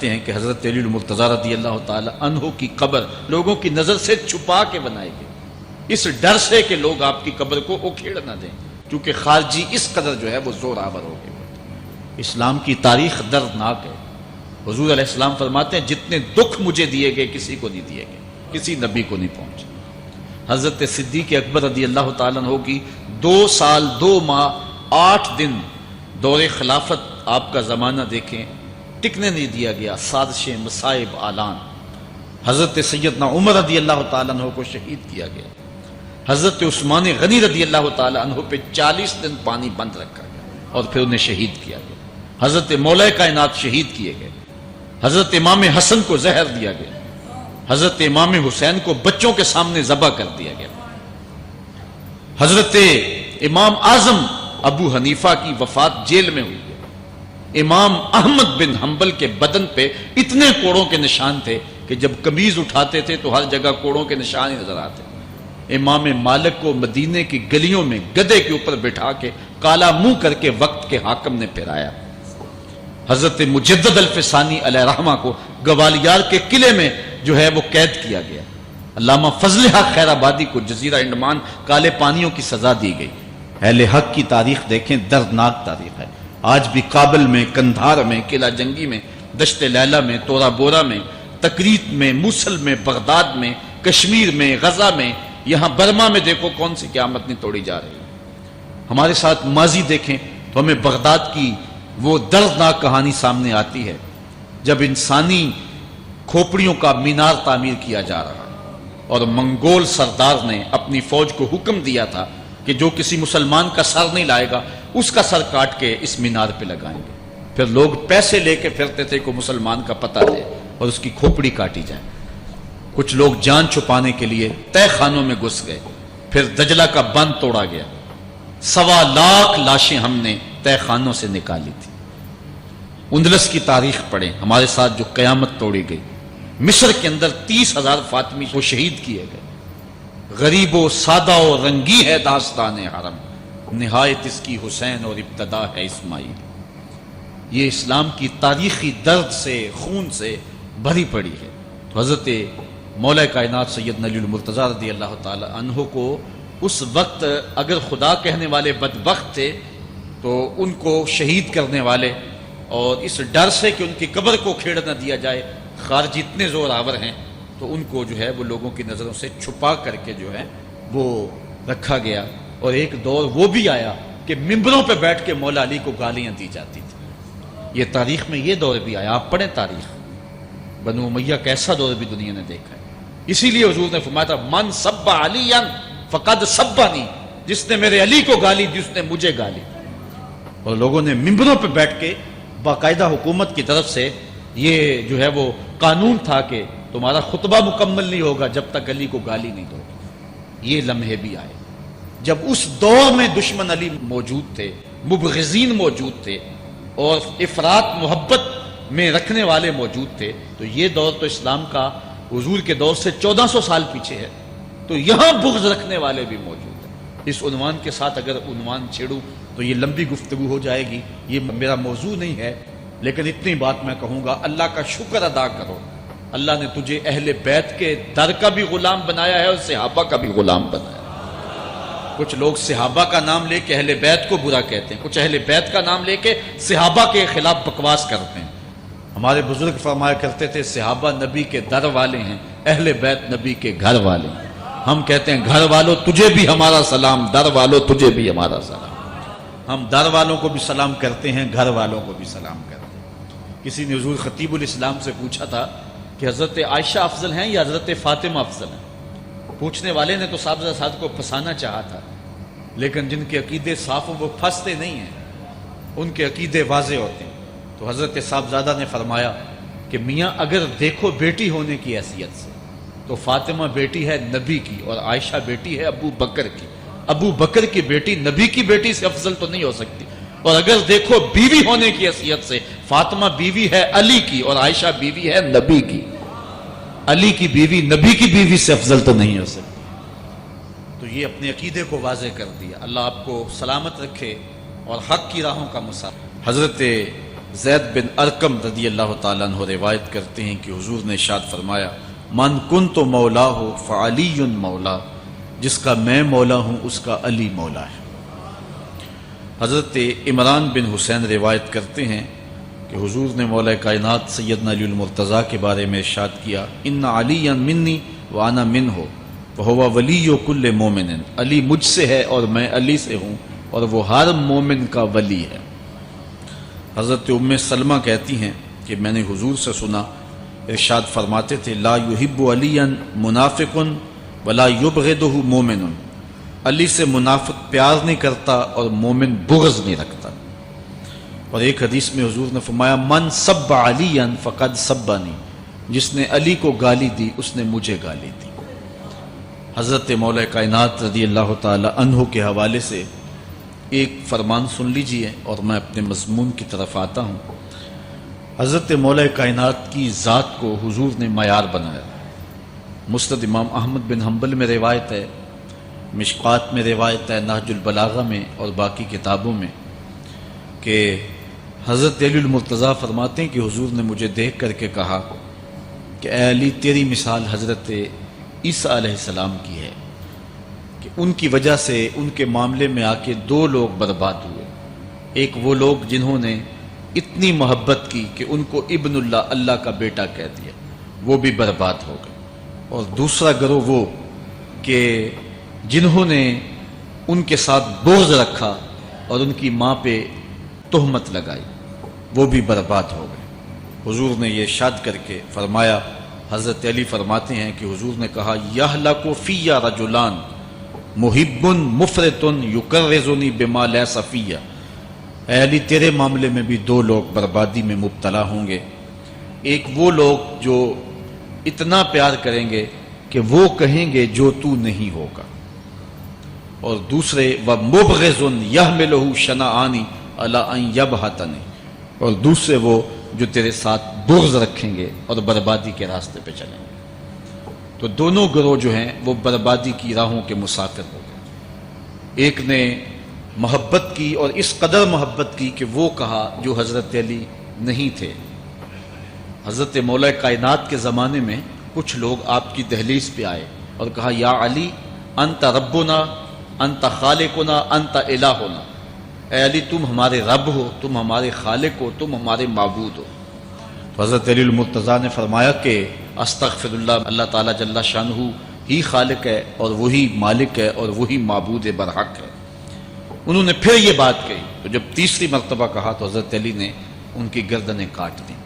جانتے ہیں کہ حضرت علی المرتضیٰ رضی اللہ تعالی عنہ کی قبر لوگوں کی نظر سے چھپا کے بنائی گئی، اس ڈر سے کہ لوگ آپ کی قبر کو اکھیڑ نہ دیں، کیونکہ خارجی اس قدر جو ہے وہ زور آور ہو گئے۔ اسلام کی تاریخ دردناک ہے۔ حضور علیہ السلام فرماتے ہیں جتنے دکھ مجھے دیے گئے کسی کو نہیں دیے گئے، کسی نبی کو نہیں پہنچے۔ حضرت صدیق اکبر رضی اللہ تعالیٰ عنہ کی 2 سال 2 ماہ 8 دن دور خلافت، آپ کا زمانہ دیکھیں، ٹکنے نہیں دیا گیا، سازشیں، مصائب، اعلان۔ حضرت سیدنا عمر رضی اللہ تعالیٰ عنہ کو شہید کیا گیا، حضرت عثمان غنی رضی اللہ تعالیٰ عنہ پہ 40 دن پانی بند رکھا گیا اور پھر انہیں شہید کیا گیا۔ حضرت مولا کائنات شہید کیے گئے، حضرت امام حسن کو زہر دیا گیا، حضرت امام حسین کو بچوں کے سامنے ذبح کر دیا گیا، حضرت امام اعظم ابو حنیفہ کی وفات جیل میں ہوئی ہے، امام احمد بن حنبل کے بدن پہ اتنے کوڑوں کے نشان تھے کہ جب قمیض اٹھاتے تھے تو ہر جگہ کوڑوں کے نشان ہی نظر آتے۔ امام مالک کو مدینے کی گلیوں میں گدھے کے اوپر بٹھا کے کالا منہ کر کے وقت کے حاکم نے پھرایا۔ حضرت مجدد الفسانی علیہ رحمہ کو گوالیار کے قلعے میں جو ہے وہ قید کیا گیا۔ علامہ فضل حق خیر آبادی کو جزیرہ انڈمان کالے پانیوں کی سزا دی گئی۔ اہل حق کی تاریخ دیکھیں، دردناک تاریخ ہے۔ آج بھی کابل میں، کندھار میں، قلعہ جنگی میں، دشت لیلہ میں، تورا بورا میں، تکریت میں، موصل میں، بغداد میں، کشمیر میں، غزہ میں، یہاں برما میں دیکھو کون سی قیامت نہیں توڑی جا رہی ہے۔ ہمارے ساتھ ماضی دیکھیں تو ہمیں بغداد کی وہ دردناک کہانی سامنے آتی ہے جب انسانی کھوپڑیوں کا مینار تعمیر کیا جا رہا اور منگول سردار نے اپنی فوج کو حکم دیا تھا کہ جو کسی مسلمان کا سر نہیں لائے گا اس کا سر کاٹ کے اس مینار پہ لگائیں گے۔ پھر لوگ پیسے لے کے پھرتے تھے کہ مسلمان کا پتہ دے اور اس کی کھوپڑی کاٹی جائے۔ کچھ لوگ جان چھپانے کے لیے تہہ خانوں میں گھس گئے، پھر دجلہ کا بند توڑا گیا، 1.25 لاکھ لاشیں ہم نے تہہ خانوں سے نکالی تھی۔ اندلس کی تاریخ پڑھیں، ہمارے ساتھ جو قیامت توڑی گئی۔ مصر کے اندر 30,000 فاطمی کو شہید کیے گئے۔ غریب و سادہ و رنگی ہے داستان حرم، نہایت اس کی حسین اور ابتدا ہے اسماعیل۔ یہ اسلام کی تاریخی درد سے، خون سے بھری پڑی ہے۔ تو حضرت مولا کائنات سیدنا علی المرتضیٰ رضی اللہ تعالی عنہ کو اس وقت اگر خدا کہنے والے بدبخت تھے تو ان کو شہید کرنے والے اور اس ڈر سے کہ ان کی قبر کو کھیڑ نہ دیا جائے خارجی اتنے زور آور ہیں تو ان کو جو ہے وہ لوگوں کی نظروں سے چھپا کر کے جو ہے وہ رکھا گیا۔ اور ایک دور وہ بھی آیا کہ ممبروں پہ بیٹھ کے مولا علی کو گالیاں دی جاتی تھی۔ یہ تاریخ میں یہ دور بھی آیا، آپ پڑھیں تاریخ، بنو امیہ کیسا دور بھی دنیا نے دیکھا ہے۔ اسی لیے حضور نے فرمایا تھا من سب علی فقد سبنی، جس نے میرے علی کو گالی دی اس نے مجھے گالی۔ اور لوگوں نے ممبروں پہ بیٹھ کے باقاعدہ حکومت کی طرف سے یہ جو ہے وہ قانون تھا کہ تمہارا خطبہ مکمل نہیں ہوگا جب تک علی کو گالی نہیں دو گے۔ یہ لمحے بھی آئے جب اس دور میں دشمن علی موجود تھے، مبغضین موجود تھے اور افراط محبت میں رکھنے والے موجود تھے۔ تو یہ دور تو اسلام کا حضور کے دور سے 1400 سال پیچھے ہے، تو یہاں بغض رکھنے والے بھی موجود ہیں۔ اس عنوان کے ساتھ اگر عنوان چھیڑوں تو یہ لمبی گفتگو ہو جائے گی، یہ میرا موضوع نہیں ہے، لیکن اتنی بات میں کہوں گا، اللہ کا شکر ادا کرو، اللہ نے تجھے اہل بیت کے در کا بھی غلام بنایا ہے اور صحابہ کا بھی غلام بنایا ہے۔ کچھ لوگ صحابہ کا نام لے کے اہل بیت کو برا کہتے ہیں، کچھ اہل بیت کا نام لے کے صحابہ کے خلاف بکواس کرتے ہیں۔ ہمارے بزرگ فرمایا کرتے تھے صحابہ نبی کے در والے ہیں، اہل بیت نبی کے گھر والے ہیں۔ ہم کہتے ہیں گھر والوں تجھے بھی ہمارا سلام، در والوں تجھے بھی ہمارا سلام۔ ہم در والوں کو بھی سلام کرتے ہیں، گھر والوں کو بھی سلام کرتے ہیں۔ کسی نے حضور خطیب الاسلام سے پوچھا تھا کہ حضرت عائشہ افضل ہیں یا حضرت فاطمہ افضل ہیں؟ پوچھنے والے نے تو صاحبزادہ صاحب کو پھنسانا چاہا تھا، لیکن جن کے عقیدے صاف ہوں وہ پھنستے نہیں ہیں، ان کے عقیدے واضح ہوتے ہیں۔ تو حضرت صاحبزادہ نے فرمایا کہ میاں اگر دیکھو بیٹی ہونے کی حیثیت سے تو فاطمہ بیٹی ہے نبی کی اور عائشہ بیٹی ہے ابو بکر کی۔ ابو بکر کی بیٹی نبی کی بیٹی سے افضل تو نہیں ہو سکتی۔ اور اگر دیکھو بیوی ہونے کی حیثیت سے فاطمہ بیوی ہے علی کی اور عائشہ بیوی ہے نبی کی۔ علی کی بیوی نبی کی بیوی سے افضل تو نہیں ہو سکتی۔ تو یہ اپنے عقیدے کو واضح کر دیا۔ اللہ آپ کو سلامت رکھے اور حق کی راہوں کا مسافر۔ حضرت زید بن ارقم رضی اللہ تعالیٰ عنہ روایت کرتے ہیں کہ حضور نے ارشاد فرمایا من کنت مولا ہو فعلی مولا، جس کا میں مولا ہوں اس کا علی مولا ہے۔ حضرت عمران بن حسین روایت کرتے ہیں کہ حضور نے مولا کائنات سیدنا علی المرتضیٰ کے بارے میں ارشاد کیا ان علی منی وانا منہ وہو ولی کل مومن، علی مجھ سے ہے اور میں علی سے ہوں اور وہ ہر مومن کا ولی ہے۔ حضرت ام سلمہ کہتی ہیں کہ میں نے حضور سے سنا ارشاد فرماتے تھے لا یحب علی منافق ولا یبغضہ مومن، علی سے منافق پیار نہیں کرتا اور مومن بغض نہیں رکھتا۔ اور ایک حدیث میں حضور نے فرمایا من سب علی فقد سبنی، جس نے علی کو گالی دی اس نے مجھے گالی دی۔ حضرت مولا کائنات رضی اللہ تعالی عنہ کے حوالے سے ایک فرمان سن لیجئے اور میں اپنے مضمون کی طرف آتا ہوں۔ حضرت مولا کائنات کی ذات کو حضور نے معیار بنایا۔ مسند امام احمد بن حنبل میں روایت ہے، مشکات میں روایت ہے، نہج البلاغہ میں اور باقی کتابوں میں کہ حضرت علی المرتضیٰ فرماتے ہیں کہ حضور نے مجھے دیکھ کر کے کہا کہ اے علی تیری مثال حضرت عیسیٰ علیہ السلام کی ہے کہ ان کی وجہ سے ان کے معاملے میں آ کے دو لوگ برباد ہوئے، ایک وہ لوگ جنہوں نے اتنی محبت کی کہ ان کو ابن اللہ، اللہ کا بیٹا کہہ دیا، وہ بھی برباد ہو گئے، اور دوسرا گروہ وہ کہ جنہوں نے ان کے ساتھ بغض رکھا اور ان کی ماں پہ تہمت لگائی، وہ بھی برباد ہو گئے۔ حضور نے یہ ارشاد کر کے فرمایا، حضرت علی فرماتے ہیں کہ حضور نے کہا یہلک فی رجلان محب مفرط یکرزنی بما لیس فی، اے علی تیرے معاملے میں بھی دو لوگ بربادی میں مبتلا ہوں گے، ایک وہ لوگ جو اتنا پیار کریں گے کہ وہ کہیں گے جو تو نہیں ہوگا، اور دوسرے ومبغض یحملہ شنآنی علی ان یبہتنی، اور دوسرے وہ جو تیرے ساتھ بغض رکھیں گے اور بربادی کے راستے پہ چلیں گے۔ تو دونوں گروہ جو ہیں وہ بربادی کی راہوں کے مسافر ہو گئے۔ ایک نے محبت کی اور اس قدر محبت کی کہ وہ کہا جو حضرت علی نہیں تھے۔ حضرت مولا کائنات کے زمانے میں کچھ لوگ آپ کی دہلیز پہ آئے اور کہا یا علی انت ربنا انت خالقنا انت الہنا، اے علی تم ہمارے رب ہو، تم ہمارے خالق ہو، تم ہمارے معبود ہو۔ تو حضرت علی المرتضیٰ نے فرمایا کہ استغفر اللہ، اللہ تعالیٰ جل شانہ ہی خالق ہے اور وہی مالک ہے اور وہی معبود برحق ہے۔ انہوں نے پھر یہ بات کہی، تو جب تیسری مرتبہ کہا تو حضرت علی نے ان کی گردنیں کاٹ دیں۔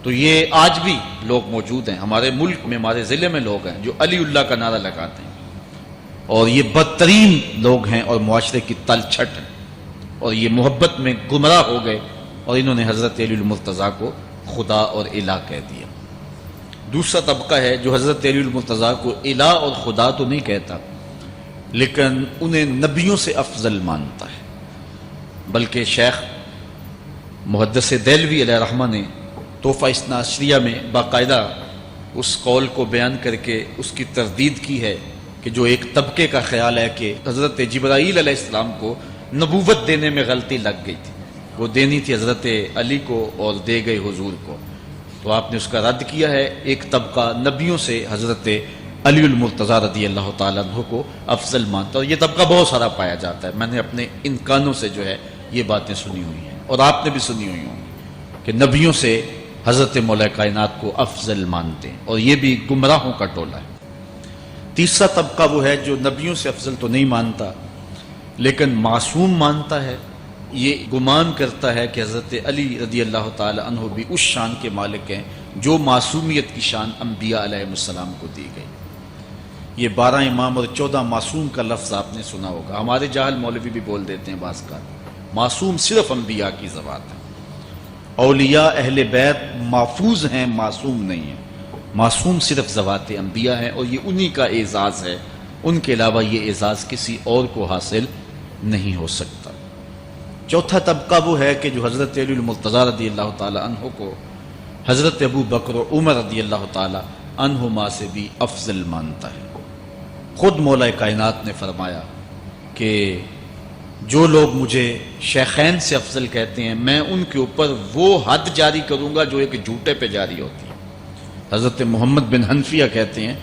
تو یہ آج بھی لوگ موجود ہیں ہمارے ملک میں، ہمارے ضلع میں لوگ ہیں جو علی اللہ کا نعرہ لگاتے ہیں، اور یہ بدترین لوگ ہیں اور معاشرے کی تل چھٹ ہیں، اور یہ محبت میں گمراہ ہو گئے اور انہوں نے حضرت علی المرتضیٰ کو خدا اور الہ کہہ دیا۔ دوسرا طبقہ ہے جو حضرت علی المرتضیٰ کو الہ اور خدا تو نہیں کہتا، لیکن انہیں نبیوں سے افضل مانتا ہے، بلکہ شیخ محدث دہلوی علیہ رحمہ نے تحفہ اثنا عشریہ میں باقاعدہ اس قول کو بیان کر کے اس کی تردید کی ہے کہ جو ایک طبقے کا خیال ہے کہ حضرت جبرائیل علیہ السلام کو نبوت دینے میں غلطی لگ گئی تھی، وہ دینی تھی حضرت علی کو اور دے گئے حضور کو، تو آپ نے اس کا رد کیا ہے۔ ایک طبقہ نبیوں سے حضرت علی المرتضیٰ رضی اللہ تعالیٰ عنہ کو افضل مانتا، اور یہ طبقہ بہت سارا پایا جاتا ہے، میں نے اپنے ان کانوں سے جو ہے یہ باتیں سنی ہوئی ہیں اور آپ نے بھی سنی ہوئی ہوں کہ نبیوں سے حضرت مولا کائنات کو افضل مانتے ہیں، اور یہ بھی گمراہوں کا ٹولہ ہے۔ تیسرا طبقہ وہ ہے جو نبیوں سے افضل تو نہیں مانتا لیکن معصوم مانتا ہے، یہ گمان کرتا ہے کہ حضرت علی رضی اللہ تعالی عنہ بھی اس شان کے مالک ہیں جو معصومیت کی شان انبیاء علیہ السلام کو دی گئی۔ یہ 12 امام اور 14 معصوم کا لفظ آپ نے سنا ہوگا، ہمارے جاہل مولوی بھی بول دیتے ہیں بعض کا، معصوم صرف انبیاء کی ذات ہے، اولیاء اہل بیت محفوظ ہیں، معصوم نہیں ہیں، معصوم صرف ذوات انبیاء ہیں، اور یہ انہی کا اعزاز ہے، ان کے علاوہ یہ اعزاز کسی اور کو حاصل نہیں ہو سکتا۔ چوتھا طبقہ وہ ہے کہ جو حضرت علی المرتضیٰ رضی اللہ تعالی عنہ کو حضرت ابو بکر و عمر رضی اللہ تعالی عنہما سے بھی افضل مانتا ہے۔ خود مولا کائنات نے فرمایا کہ جو لوگ مجھے شیخین سے افضل کہتے ہیں میں ان کے اوپر وہ حد جاری کروں گا جو ایک جھوٹے پہ جاری ہوتی ہے۔ حضرت محمد بن حنفیہ کہتے ہیں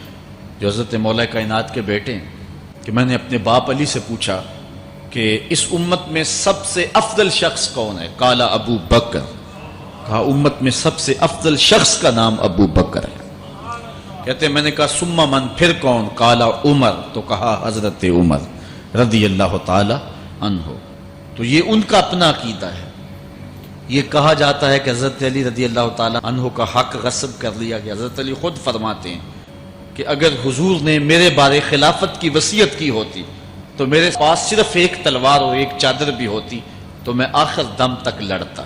جو حضرت مولا کائنات کے بیٹے ہیں کہ میں نے اپنے باپ علی سے پوچھا کہ اس امت میں سب سے افضل شخص کون ہے؟ قال ابو بکر، کہا امت میں سب سے افضل شخص کا نام ابو بکر ہے۔ کہتے ہیں میں نے کہا ثم من، پھر کون؟ قال عمر، تو کہا حضرت عمر رضی اللہ تعالی عنہ۔ تو یہ ان کا اپنا عقیدہ ہے۔ یہ کہا جاتا ہے کہ حضرت علی رضی اللہ تعالی عنہ کا حق غصب کر لیا گیا۔ حضرت علی خود فرماتے ہیں کہ اگر حضور نے میرے بارے خلافت کی وصیت کی ہوتی تو میرے پاس صرف ایک تلوار اور ایک چادر بھی ہوتی تو میں آخر دم تک لڑتا۔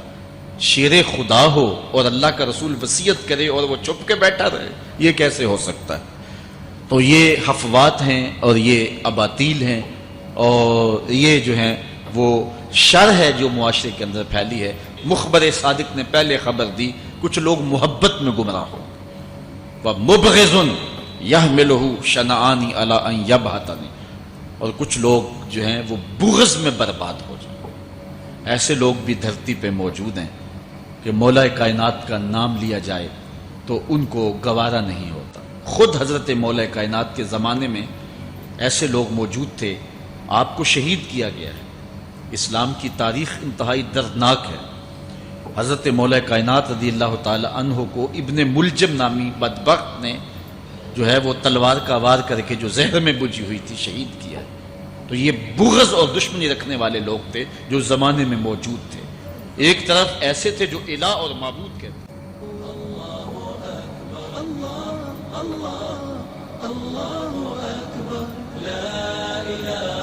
شیر خدا ہو اور اللہ کا رسول وصیت کرے اور وہ چھپ کے بیٹھا رہے، یہ کیسے ہو سکتا ہے؟ تو یہ حفوات ہیں اور یہ اباطیل ہیں اور یہ جو ہیں وہ شر ہے جو معاشرے کے اندر پھیلی ہے۔ مخبر صادق نے پہلے خبر دی کچھ لوگ محبت میں گمراہ ہو، وَمُبْغِضٌ يَحْمِلُهُ شَنَآنِ عَلَىٰ أَن يَبْهَتَنِ، اور کچھ لوگ جو ہیں وہ بغض میں برباد ہو جائیں۔ ایسے لوگ بھی دھرتی پہ موجود ہیں کہ مولا کائنات کا نام لیا جائے تو ان کو گوارا نہیں ہوتا۔ خود حضرت مولا کائنات کے زمانے میں ایسے لوگ موجود تھے، آپ کو شہید کیا گیا ہے۔ اسلام کی تاریخ انتہائی دردناک ہے۔ حضرت مولا کائنات رضی اللہ تعالی عنہ کو ابن ملجم نامی بدبخت نے جو ہے وہ تلوار کا وار کر کے جو زہر میں بجھی ہوئی تھی شہید کیا ہے۔ تو یہ بغض اور دشمنی رکھنے والے لوگ تھے جو زمانے میں موجود تھے۔ ایک طرف ایسے تھے جو الہ اور معبود کہتے تھے۔ اللہ اکبر، لا الہ